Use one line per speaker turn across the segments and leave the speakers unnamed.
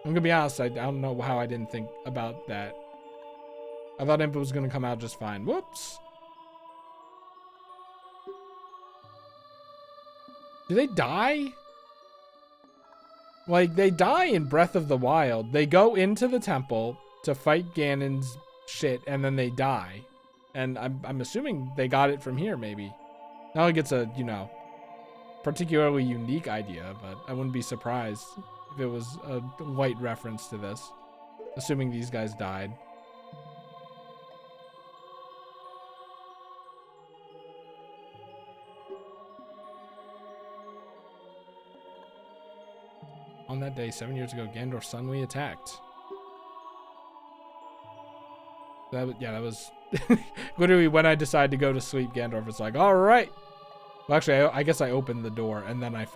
I'm gonna be honest, I don't know how I didn't think about that. I thought Impa was gonna come out just fine. Whoops. Do they die? Like, they die in Breath of the Wild. They go into the temple to fight Ganon's shit, and then they die. And I'm assuming they got it from here, maybe. Not like it's a, you know, particularly unique idea, but I wouldn't be surprised if it was a light reference to this. Assuming these guys died. On that day, 7 years ago, Ganondorf suddenly attacked. That was literally when I decided to go to sleep. Ganondorf was like, "All right." Well, actually, I guess I opened the door and then I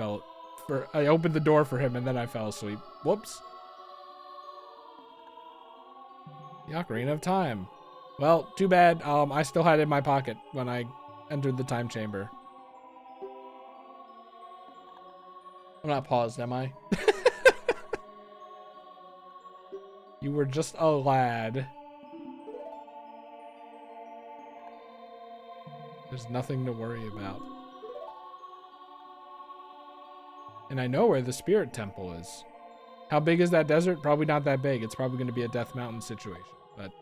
opened the door for him and then I fell asleep. Whoops. The Ocarina of Time. Well, too bad. I still had it in my pocket when I entered the time chamber. I'm not paused, am I? You were just a lad. There's nothing to worry about. And I know where the Spirit Temple is. How big is that desert? Probably not that big. It's probably going to be a Death Mountain situation. But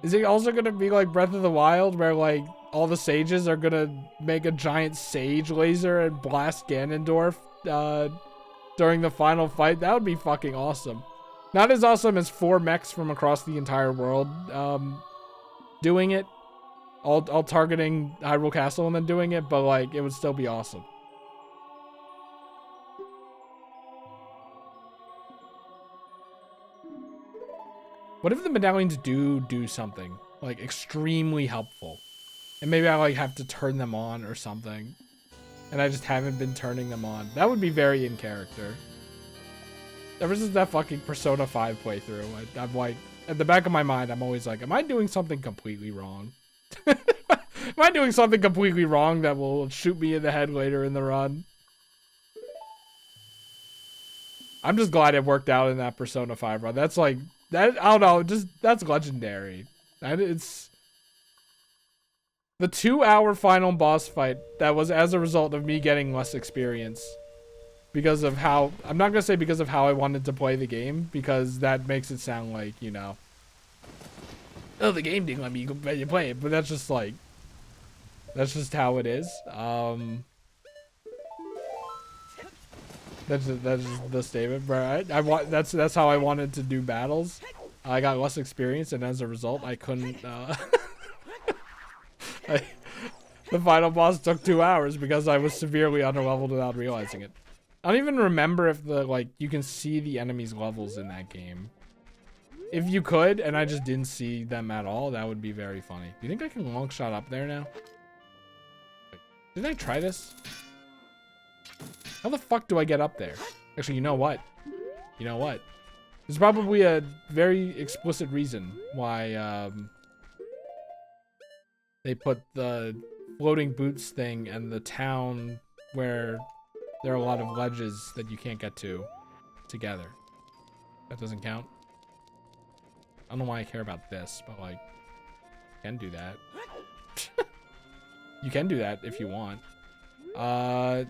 is it also going to be like Breath of the Wild where like all the sages are going to make a giant sage laser and blast Ganondorf during the final fight? That would be fucking awesome. Not as awesome as 4 mechs from across the entire world doing it. All targeting Hyrule Castle and then doing it, but like it would still be awesome. What if the medallions do something like extremely helpful? And maybe I like have to turn them on or something. And I just haven't been turning them on. That would be very in character. Ever since that fucking Persona 5 playthrough, I'm like, at the back of my mind, I'm always like, am I doing something completely wrong? Am I doing something completely wrong that will shoot me in the head later in the run? I'm just glad it worked out in that Persona 5 run. That's like, that, I don't know, just, that's legendary. It's the 2-hour final boss fight that was as a result of me getting less experience. Because of how, I'm not going to say because of how I wanted to play the game, because that makes it sound like, you know, oh, the game didn't let me play it, but that's just like, that's just how it is. That's just the statement, bro. I want, that's how I wanted to do battles. I got less experience, and as a result, I couldn't, the final boss took 2 hours because I was severely underleveled without realizing it. I don't even remember if you can see the enemies' levels in that game. If you could, and I just didn't see them at all, that would be very funny. Do you think I can long shot up there now? Didn't I try this? How the fuck do I get up there? Actually, you know what? You know what? There's probably a very explicit reason why they put the floating boots thing and the town where there are a lot of ledges that you can't get to together. That doesn't count. I don't know why I care about this, but like, you can do that. You can do that if you want. I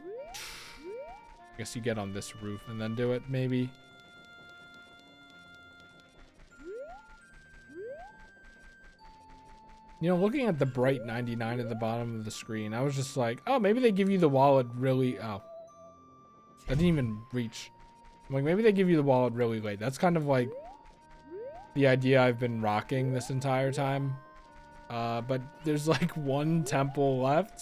guess you get on this roof and then do it, maybe. You know, looking at the bright 99 at the bottom of the screen, I was just like, oh, maybe they give you the wallet really, oh. I didn't even reach. I'm like, maybe they give you the wallet really late. That's kind of like the idea I've been rocking this entire time. But there's like 1 temple left.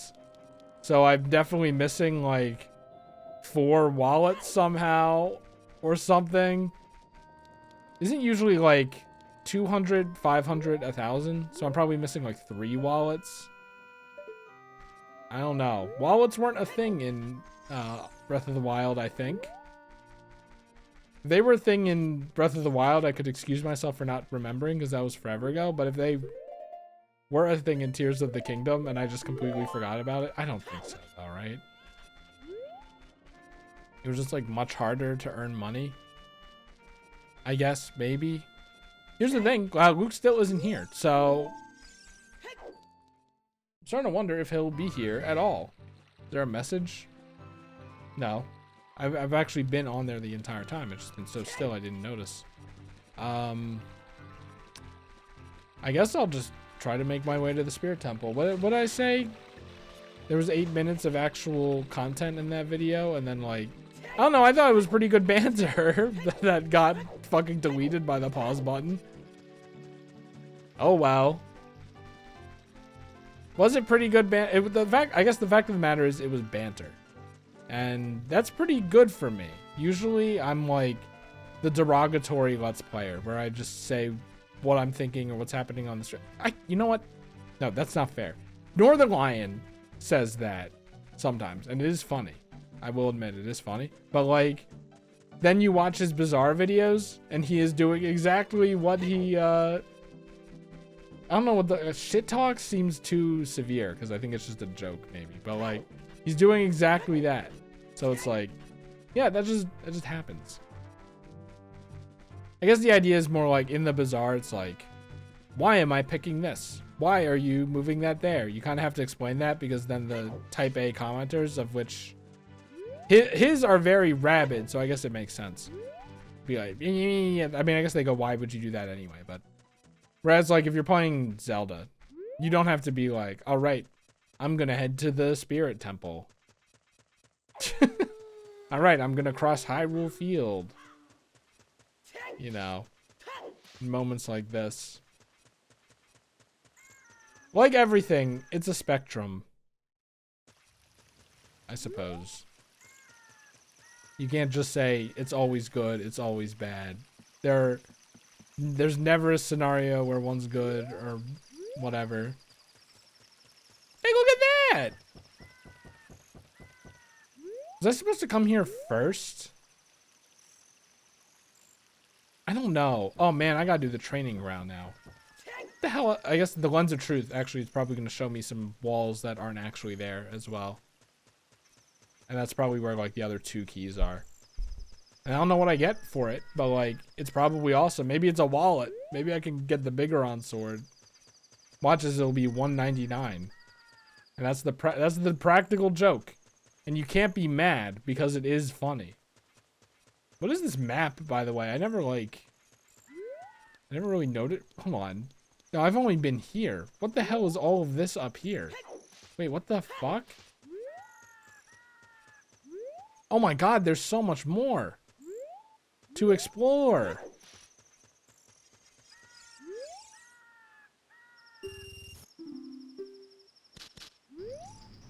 So I'm definitely missing like 4 wallets somehow or something. Isn't usually like 200, 500, 1,000? So I'm probably missing like 3 wallets. I don't know. Wallets weren't a thing in Breath of the Wild, I think. If they were a thing in Breath of the Wild, I could excuse myself for not remembering because that was forever ago. But if they were a thing in Tears of the Kingdom and I just completely forgot about it? I don't think so, though, right? It was just like much harder to earn money. I guess, maybe. Here's the thing, Luke still isn't here, so I'm starting to wonder if he'll be here at all. Is there a message? No. I've actually been on there the entire time. It's just been so still I didn't notice. I guess I'll just try to make my way to the Spirit Temple. What did I say? There was 8 minutes of actual content in that video, and then like, I don't know, I thought it was pretty good banter that got fucking deleted by the pause button. Oh wow. Was it pretty good banter? I guess the fact of the matter is it was banter. And that's pretty good for me. Usually I'm like the derogatory Let's Player where I just say what I'm thinking or what's happening on the stream. You know what? No, that's not fair. Northern Lion says that sometimes, and it is funny. I will admit it is funny. But like, then you watch his bizarre videos and he is doing exactly what he, I don't know what the shit talk seems too severe because I think it's just a joke maybe, but like he's doing exactly that. So it's like, yeah, that just happens. I guess the idea is more like in the bizarre, it's like, why am I picking this? Why are you moving that there? You kind of have to explain that because then the type A commenters, of which his are very rabid, so I guess it makes sense. Be like, I mean, I guess they go, why would you do that anyway? But whereas like if you're playing Zelda, you don't have to be like, all right, I'm gonna head to the Spirit Temple. All right, I'm gonna cross Hyrule Field. You know, in moments like this. Like everything, it's a spectrum, I suppose. You can't just say it's always good, it's always bad. There's never a scenario where one's good or whatever. Hey, look at that! Was I supposed to come here first? I don't know. Oh man, I gotta do the training round now. What the hell? I guess the Lens of Truth actually is probably gonna show me some walls that aren't actually there as well. And that's probably where like the other 2 keys are. And I don't know what I get for it, but like it's probably awesome. Maybe it's a wallet. Maybe I can get the Bigoron sword. Watch as it'll be $1.99. And that's the practical joke. And you can't be mad because it is funny. What is this map, by the way? I never really noted. Hold on. No, I've only been here. What the hell is all of this up here? Wait, what the fuck? Oh my god, there's so much more to explore.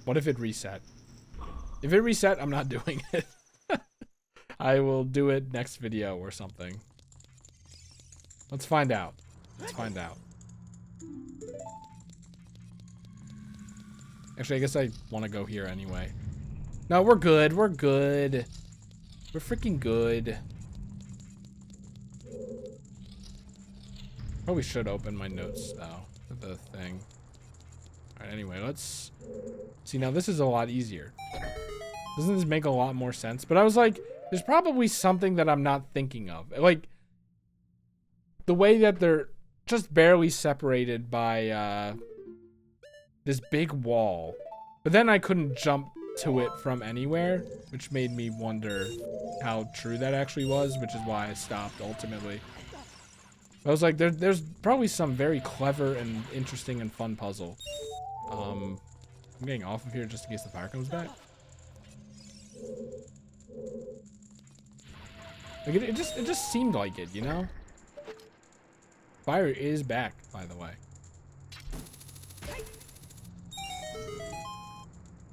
What if it reset? If it reset, I'm not doing it. I will do it next video or something. Let's find out. Let's find out. Actually, I guess I want to go here anyway. No, we're good. We're good. We're freaking good. Probably should open my notes though for the thing. Alright, anyway, let's see. Now this is a lot easier. Doesn't this make a lot more sense? But I was like, there's probably something that I'm not thinking of. Like, the way that they're just barely separated by this big wall. But then I couldn't jump to it from anywhere, which made me wonder how true that actually was, which is why I stopped ultimately. I was like, there's probably some very clever and interesting and fun puzzle. I'm getting off of here just in case the fire comes back. Like it just seemed like it, you know? Fire is back, by the way.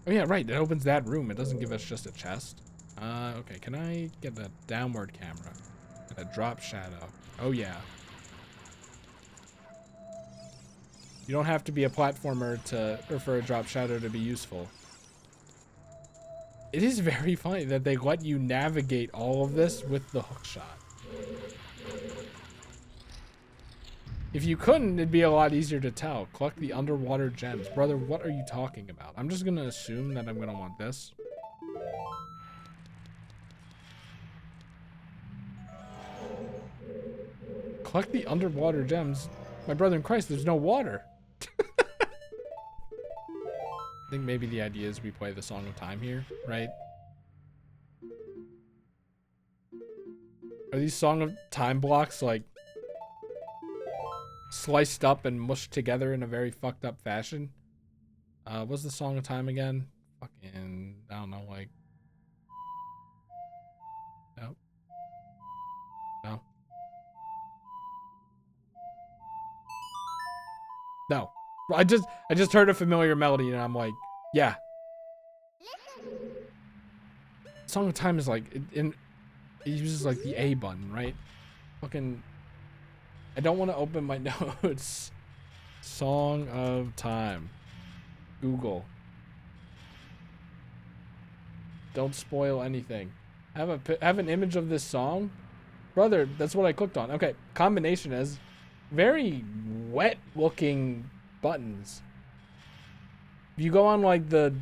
Oh yeah, right, it opens that room. It doesn't give us just a chest. Okay, can I get a downward camera? And a drop shadow. Oh yeah. You don't have to be a platformer or for a drop shadow to be useful. It is very funny that they let you navigate all of this with the hook shot. If you couldn't, it'd be a lot easier to tell. Collect the underwater gems. Brother, what are you talking about? I'm just gonna assume that I'm gonna want this. Collect the underwater gems. My brother in Christ, there's no water. I think maybe the idea is we play the Song of Time here, right? Are these Song of Time blocks like sliced up and mushed together in a very fucked up fashion? What's the Song of Time again? Fucking, I don't know, like... No. No. No. I just heard a familiar melody and I'm like, yeah. Song of Time is like, it uses like the A button, right? Fucking, I don't want to open my notes. Song of Time. Google. Don't spoil anything. Have an image of this song? Brother, that's what I clicked on. Okay, combination is very wet looking buttons. If you go on like the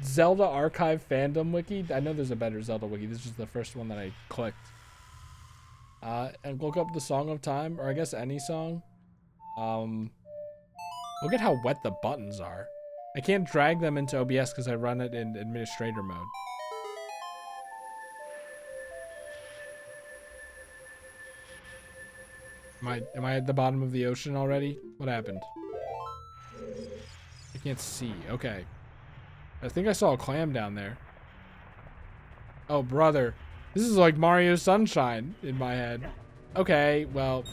Zelda archive fandom wiki, I know there's a better Zelda wiki, this is the first one that I clicked. And look up the Song of Time, or I guess any song. Look at how wet the buttons are. I can't drag them into OBS because I run it in administrator mode. Am I at the bottom of the ocean already? What happened? I can't see. Okay. I think I saw a clam down there. Oh, brother. This is like Mario Sunshine in my head. Okay, well.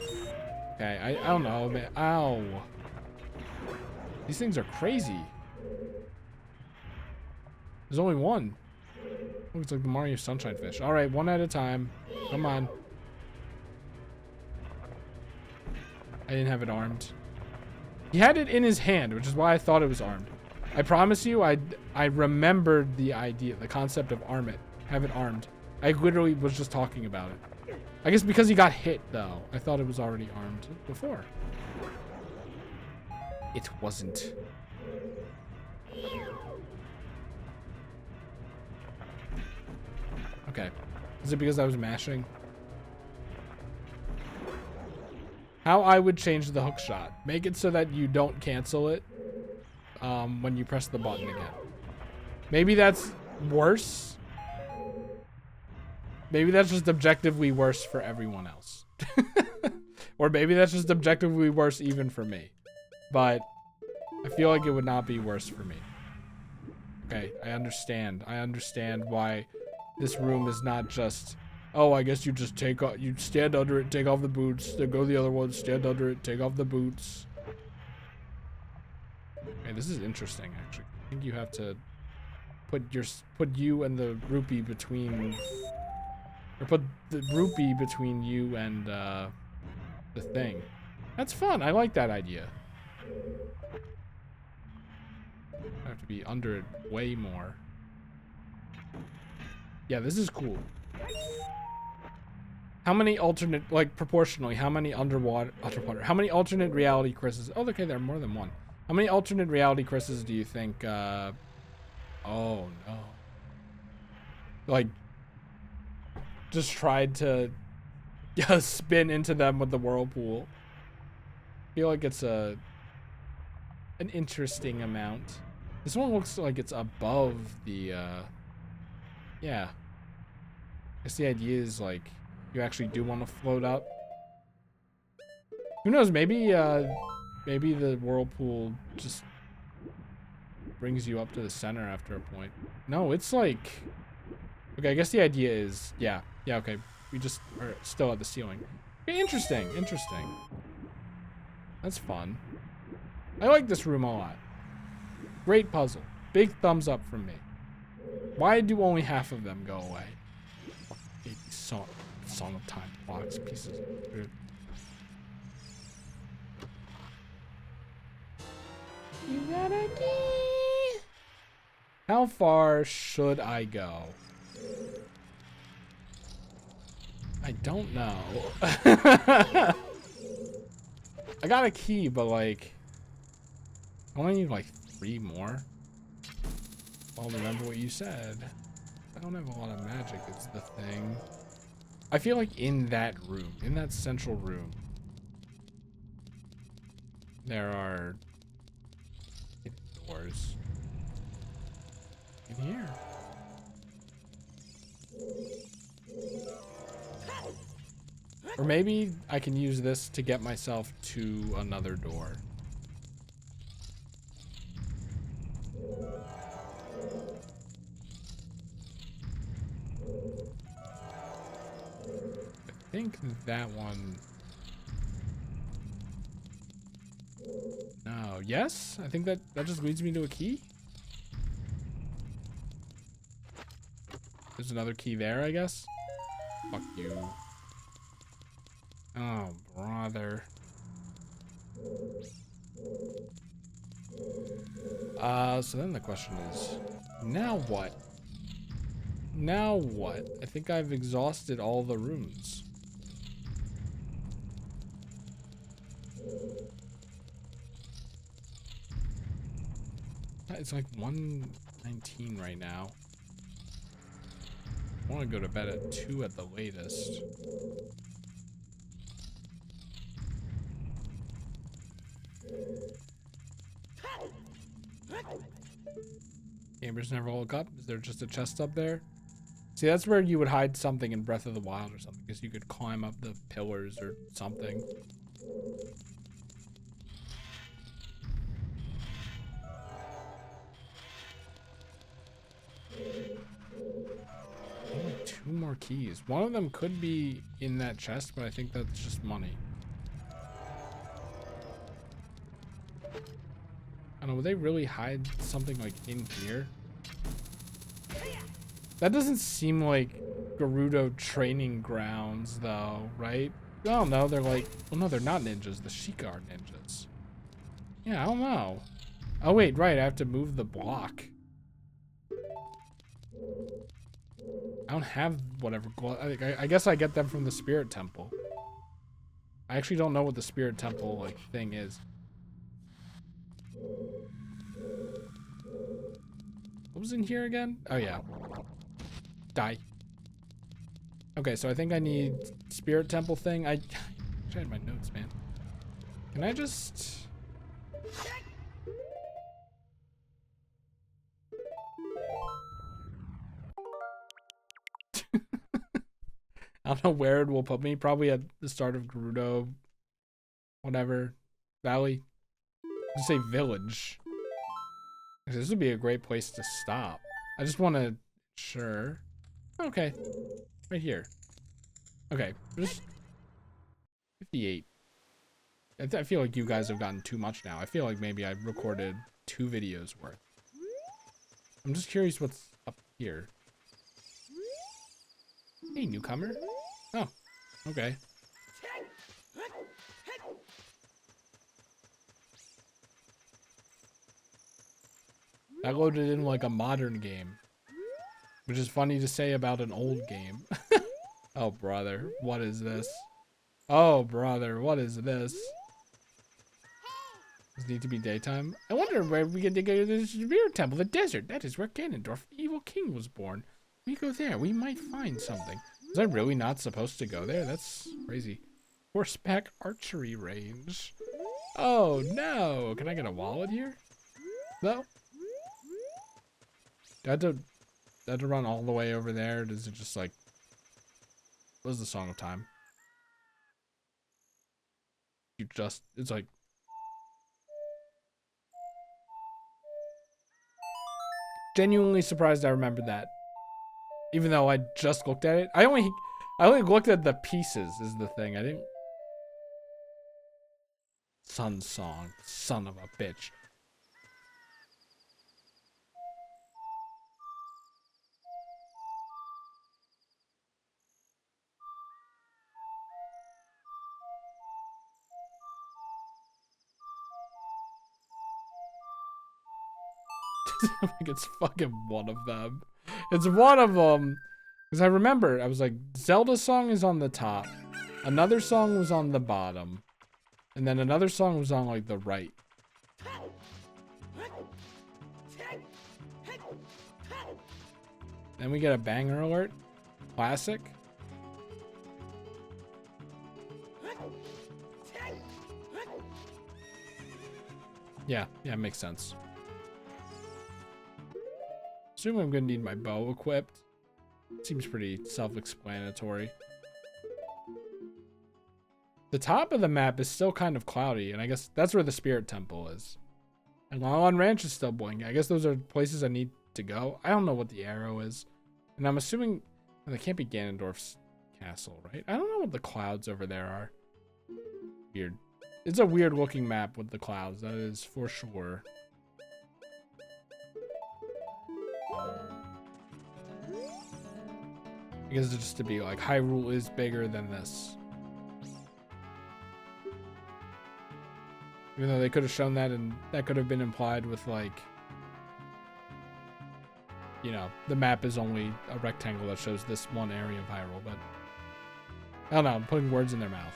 Okay, I don't know, man. Ow. These things are crazy. There's only one. Looks like the Mario Sunshine fish. Alright, one at a time. Come on. I didn't have it armed. He had it in his hand, which is why I thought it was armed. I promise you, I remembered the idea, the concept of arm it. Have it armed. I literally was just talking about it. I guess because he got hit, though. I thought it was already armed before. It wasn't. Okay. Is it because I was mashing? How I would change the hook shot. Make it so that you don't cancel it when you press the button again. Maybe that's worse. Maybe that's just objectively worse for everyone else. Or maybe that's just objectively worse even for me. But I feel like it would not be worse for me. Okay, I understand. I understand why this room is not just... Oh, I guess you just take off, you stand under it, take off the boots, then go the other one, stand under it, take off the boots. Okay, this is interesting, actually. I think you have to put you and the rupee between, or put the rupee between you and the thing. That's fun. I like that idea. I have to be under it way more. Yeah, this is cool. How many alternate, like proportionally, how many how many alternate reality Chris's? Oh, okay, there are more than one. How many alternate reality Chris's do you think, oh no. Like, just tried to spin into them with the whirlpool. I feel like it's an interesting amount. This one looks like it's above the, yeah. I guess the idea is like, you actually do want to float up. Who knows? Maybe maybe the whirlpool just brings you up to the center after a point. No, it's like... Okay, I guess the idea is... Yeah, okay. We just are still at the ceiling. Okay, interesting. That's fun. I like this room a lot. Great puzzle. Big thumbs up from me. Why do only half of them go away? Song of Time blocks, pieces of food. You got a key. How far should I go? I don't know. I got a key, but like, I only need like 3 more. I'll remember what you said. I don't have a lot of magic, it's the thing. I feel like in that room, in that central room, there are doors. In here. Or maybe I can use this to get myself to another door. I think that one... No. Yes? I think that just leads me to a key. There's another key there, I guess. Fuck you. Oh, brother. So then the question is, now what? Now what? I think I've exhausted all the rooms. It's like 1:19 right now. I want to go to bed at 2 at the latest. Gamers never woke up. Is there just a chest up there? See, that's where you would hide something in Breath of the Wild or something, because you could climb up the pillars or something. Only 2 more keys. One of them could be in that chest, but I think that's just money. I don't know, would they really hide something like in here? That doesn't seem like Gerudo training grounds though, right? I don't know, they're like, well no, they're not ninjas, the Sheikah are ninjas. Yeah, I don't know. Oh wait, right, I have to move the block. I don't have whatever, I guess I get them from the Spirit Temple. I actually don't know what the Spirit Temple like thing is. What was in here again? Oh yeah. Die. Okay, so I think I need Spirit Temple thing. I had my notes, man. Can I just... I don't know where it will put me. Probably at the start of Gerudo, whatever, Valley. Just say village. This would be a great place to stop. I just want to... Sure. Okay. Right here. Okay. Just... 58. I feel like you guys have gotten too much now. I feel like maybe I've recorded 2 videos worth. I'm just curious what's up here. Hey, newcomer. Oh, okay. I loaded in like a modern game, which is funny to say about an old game. Oh, brother, what is this? Oh, brother, what is this? Does it need to be daytime? I wonder where we get to go to the Spirit Temple, the desert. That is where Ganondorf, the evil king, was born. We go there, we might find something. Was I really not supposed to go there? That's crazy. Horseback archery range. Oh, no. Can I get a wallet here? No? Do I have to run all the way over there? Or does it just like... What is the Song of Time? You just... It's like... Genuinely surprised I remembered that. Even though I just looked at it. I only looked at the pieces is the thing. I didn't... Sun Song. Son of a bitch. Like it's fucking one of them. It's one of them. Because I remember, I was like, Zelda song is on the top. Another song was on the bottom. And then another song was on like the right. Then we get a banger alert. Classic. Yeah, makes sense. Assume I'm gonna need my bow equipped. Seems pretty self-explanatory. The top of the map is still kind of cloudy, and I guess that's where the Spirit Temple is. And Lon Ranch is still blinking. I guess those are places I need to go. I don't know what the arrow is. And I'm assuming they can't be Ganondorf's castle, right? I don't know what the clouds over there are. Weird. It's a weird looking map with the clouds, that is for sure. I guess it's just to be like, Hyrule is bigger than this. Even though they could have shown that, and that could have been implied with like, you know, the map is only a rectangle that shows this one area of Hyrule, but I don't know, I'm putting words in their mouth.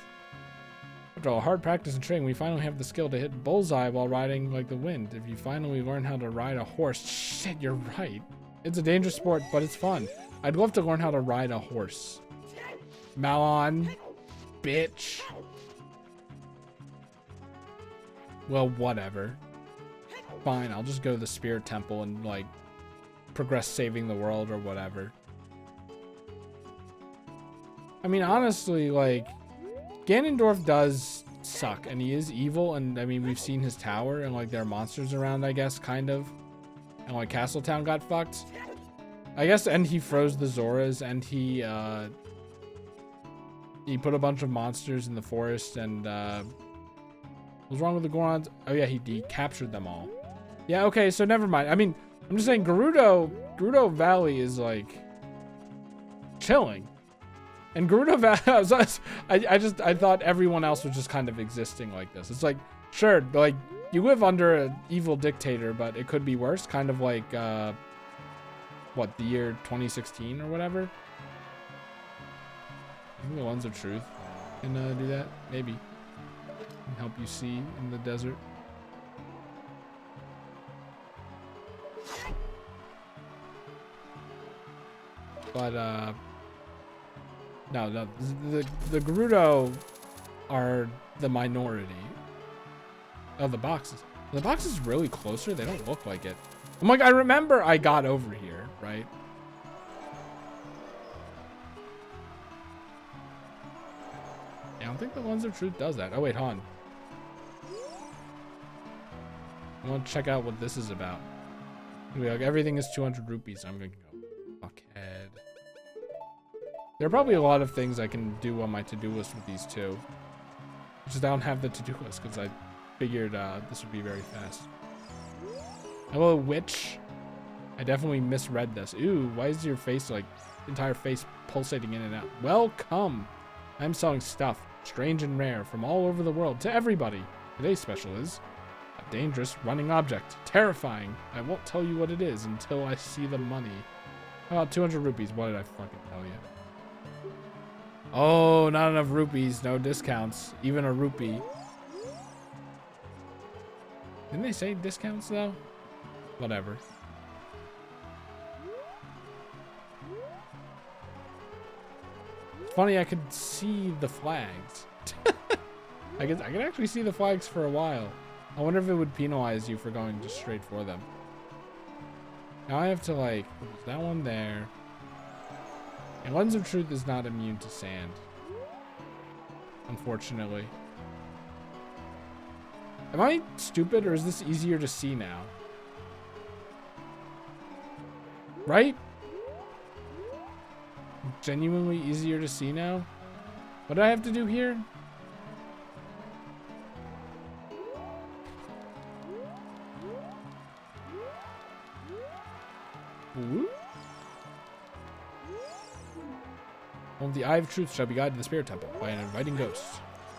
After all hard practice and training, we finally have the skill to hit bullseye while riding like the wind. If you finally learn how to ride a horse, shit, you're right. It's a dangerous sport, but it's fun. I'd love to learn how to ride a horse. Malon, bitch. Well, whatever. Fine, I'll just go to the Spirit Temple and like progress saving the world or whatever. I mean, honestly, like, Ganondorf does suck, and he is evil, and I mean, we've seen his tower, and like there are monsters around, I guess, kind of. And like Castletown got fucked. I guess, and he froze the Zoras, and he put a bunch of monsters in the forest, and what's wrong with the Gorons? Oh yeah, he captured them all. Yeah, okay, so never mind. I mean, I'm just saying Gerudo Valley is like chilling. And Gerudo Valley, I thought everyone else was just kind of existing like this. It's like, sure, like you live under an evil dictator, but it could be worse. Kind of like, what, the year 2016 or whatever? I think the Ones of Truth can do that, maybe. Can help you see in the desert. But no, the Gerudo are the minority. Oh, the boxes. The box is really closer. They don't look like it. I'm like, I remember I got over here, right? Yeah, I don't think the Ones of Truth does that. Oh wait, hold on. I want to check out what this is about. Like, everything is 200 rupees. I'm gonna go fuckhead. There are probably a lot of things I can do on my to-do list with these two. Just I don't have the to-do list because I figured this would be very fast. Hello, witch. I definitely misread this. Ooh, why is your face, like, entire face pulsating in and out? Welcome. I'm selling stuff, strange and rare, from all over the world to everybody. Today's special is a dangerous running object. Terrifying. I won't tell you what it is until I see the money. How about 200 rupees? What did I fucking tell you? Oh, not enough rupees. No discounts. Even a rupee. Didn't they say discounts, though? Whatever. It's funny, I could see the flags. I could actually see the flags for a while. I wonder if it would penalize you for going just straight for them. Now I have to, like, put that one there. And Lens of Truth is not immune to sand. Unfortunately. Am I stupid, or is this easier to see now? Right? Genuinely easier to see now? What do I have to do here? Ooh. Well, the Eye of Truth shall be guided to the Spirit Temple by an inviting ghost.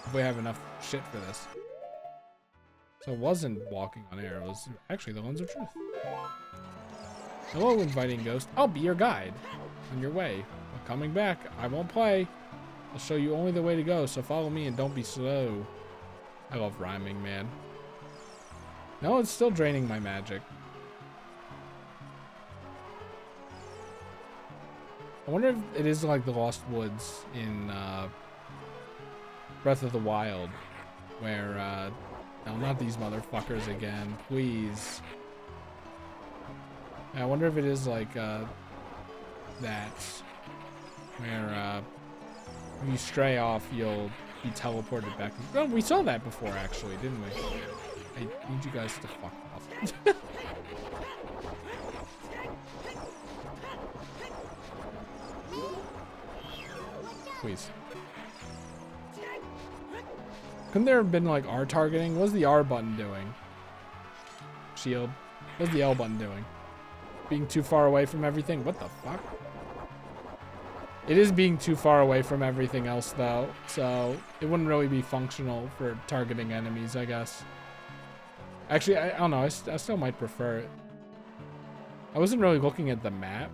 If we have enough shit for this. So it wasn't walking on air, it was actually the Lens of Truth. Hello, inviting ghost. I'll be your guide on your way. But coming back, I won't play. I'll show you only the way to go, so follow me and don't be slow. I love rhyming, man. No, it's still draining my magic. I wonder if it is like the Lost Woods in Breath of the Wild, where, no, not these motherfuckers again, please. I wonder if it is like that, where if you stray off, you'll be teleported back. Oh, we saw that before, actually, didn't we? I need you guys to fuck off. Please. Couldn't there have been like R targeting? What's the R button doing? Shield. What's the L button doing? Being too far away from everything? What the fuck? It is being too far away from everything else though, so it wouldn't really be functional for targeting enemies, I guess. Actually, I don't know, I still might prefer it. I wasn't really looking at the map.